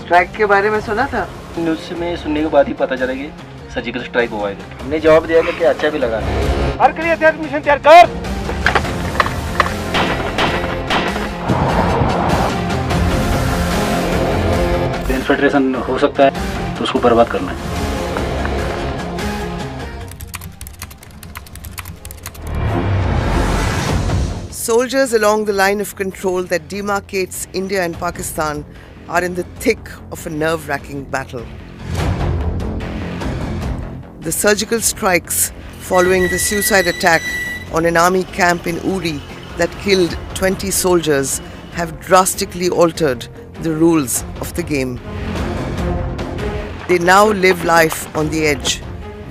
Strike के बारे में सुना था? न्यूज़ में सुनने के बाद ही पता चला कि सर्जिकल स्ट्राइक हुआ है। हमने जवाब दिया कि अच्छा भी लगा। हर के लिए मिशन तैयार कर। इन्फिल्ट्रेशन हो सकता है तो उसको बर्बाद करना है। Soldiers along the line of control that demarcates India and Pakistan are in the thick of a nerve-wracking battle. The surgical strikes following the suicide attack on an army camp in Uri that killed 20 soldiers have drastically altered the rules of the game. They now live life on the edge,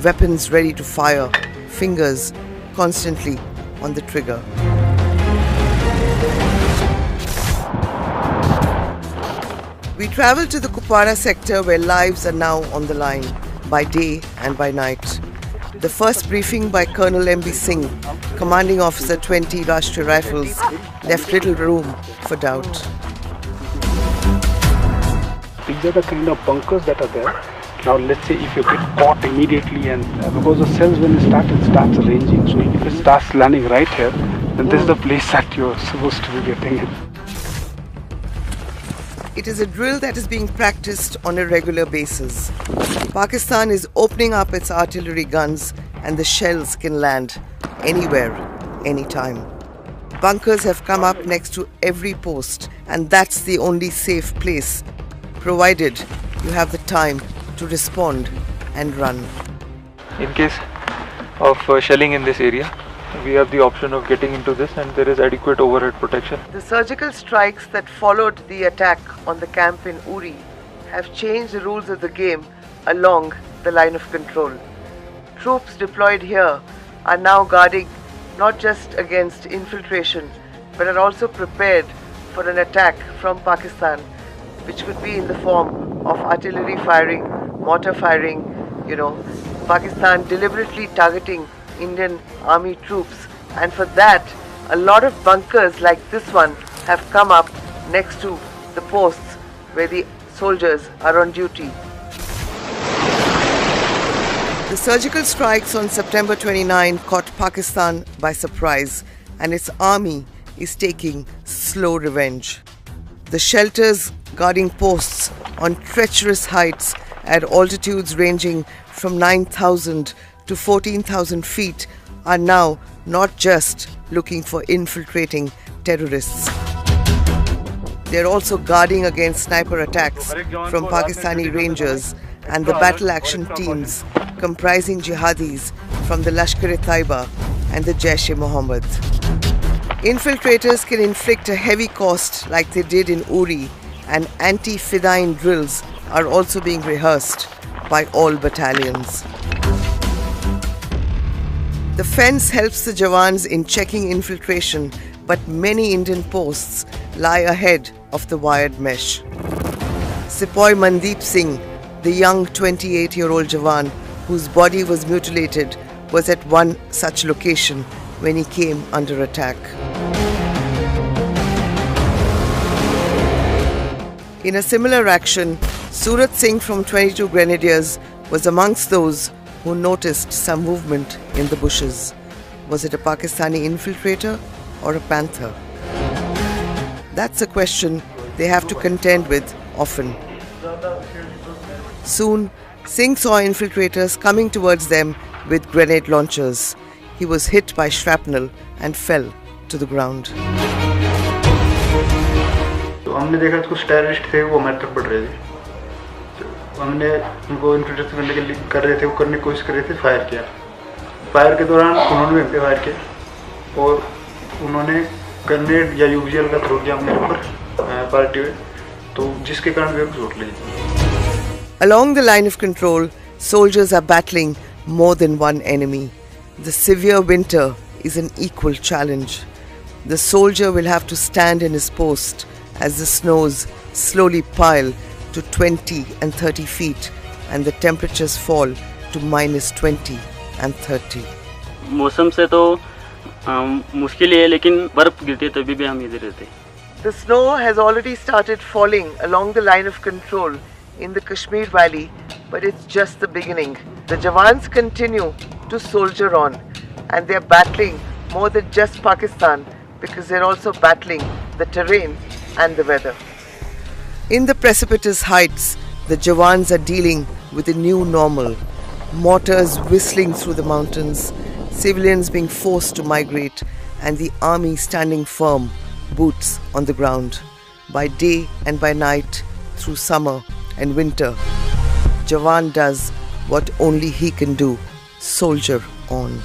weapons ready to fire, fingers constantly on the trigger. We travel to the Kupwara sector where lives are now on the line, by day and by night. The first briefing by Colonel M.B. Singh, commanding officer 20 Rashtriya Rifles, left little room for doubt. These are the kind of bunkers that are there. Now let's say if you get caught immediately and because the cells when it starts arranging. So if it starts landing right here, then this is the place that you're supposed to be getting in. It is a drill that is being practiced on a regular basis. Pakistan is opening up its artillery guns and the shells can land anywhere, anytime. Bunkers have come up next to every post and that's the only safe place, provided you have the time to respond and run. In case of shelling in this area, we have the option of getting into this and there is adequate overhead protection. The surgical strikes that followed the attack on the camp in Uri have changed the rules of the game along the line of control. Troops deployed here are now guarding not just against infiltration but are also prepared for an attack from Pakistan, which could be in the form of artillery firing, mortar firing, Pakistan deliberately targeting Indian army troops, and for that a lot of bunkers like this one have come up next to the posts where the soldiers are on duty. The surgical strikes on September 29 caught Pakistan by surprise and its army is taking slow revenge. The shelters guarding posts on treacherous heights at altitudes ranging from 9,000 to 14,000 feet are now not just looking for infiltrating terrorists. They're also guarding against sniper attacks from Pakistani Rangers and the battle action teams comprising jihadis from the Lashkar-e-Taiba and the Jaish-e-Mohammed. Infiltrators can inflict a heavy cost like they did in Uri, and anti-Fidayeen drills are also being rehearsed by all battalions. The fence helps the Jawans in checking infiltration, but many Indian posts lie ahead of the wired mesh. Sepoy Mandeep Singh, the young 28-year-old Jawan whose body was mutilated, was at one such location when he came under attack. In a similar action, Surat Singh from 22 Grenadiers was amongst those who noticed some movement in the bushes. Was it a Pakistani infiltrator or a panther? That's a question they have to contend with often. Soon, Singh saw infiltrators coming towards them with grenade launchers. He was hit by shrapnel and fell to the ground. तो हमने देखा कुछ terrorist थे वो हमारे तरफ बढ़ रहे थे। हमने उनको इन्फिल्ट्रेट करने के लिए कर रहे थे, वो करने की कोशिश कर रहे थे, फायर किया। फायर के दौरान उन्होंने हम पे फायर किया और उन्होंने ग्रेनेड या यूवीएल का थ्रो किया मेरे ऊपर पार्टी में, तो जिसके कारण मेरे को चोट लगी। Along the line of control, soldiers are battling more than one enemy. The severe winter is an equal challenge. The soldier will have to stand in his post as the snows slowly pile to 20 and 30 feet and the temperatures fall to minus 20 and 30. मौसम से तो मुश्किल है, लेकिन बर्फ गिरती है तभी भी हम इधर रहते। The snow has already started falling along the line of control in the Kashmir Valley, but it's just the beginning. The Jawans continue to soldier on, and they're battling more than just Pakistan because they're also battling the terrain and the weather. In the precipitous heights, the Jawans are dealing with a new normal. Mortars whistling through the mountains, civilians being forced to migrate, and the army standing firm, boots on the ground. By day and by night, through summer and winter, Jawan does what only he can do: soldier on.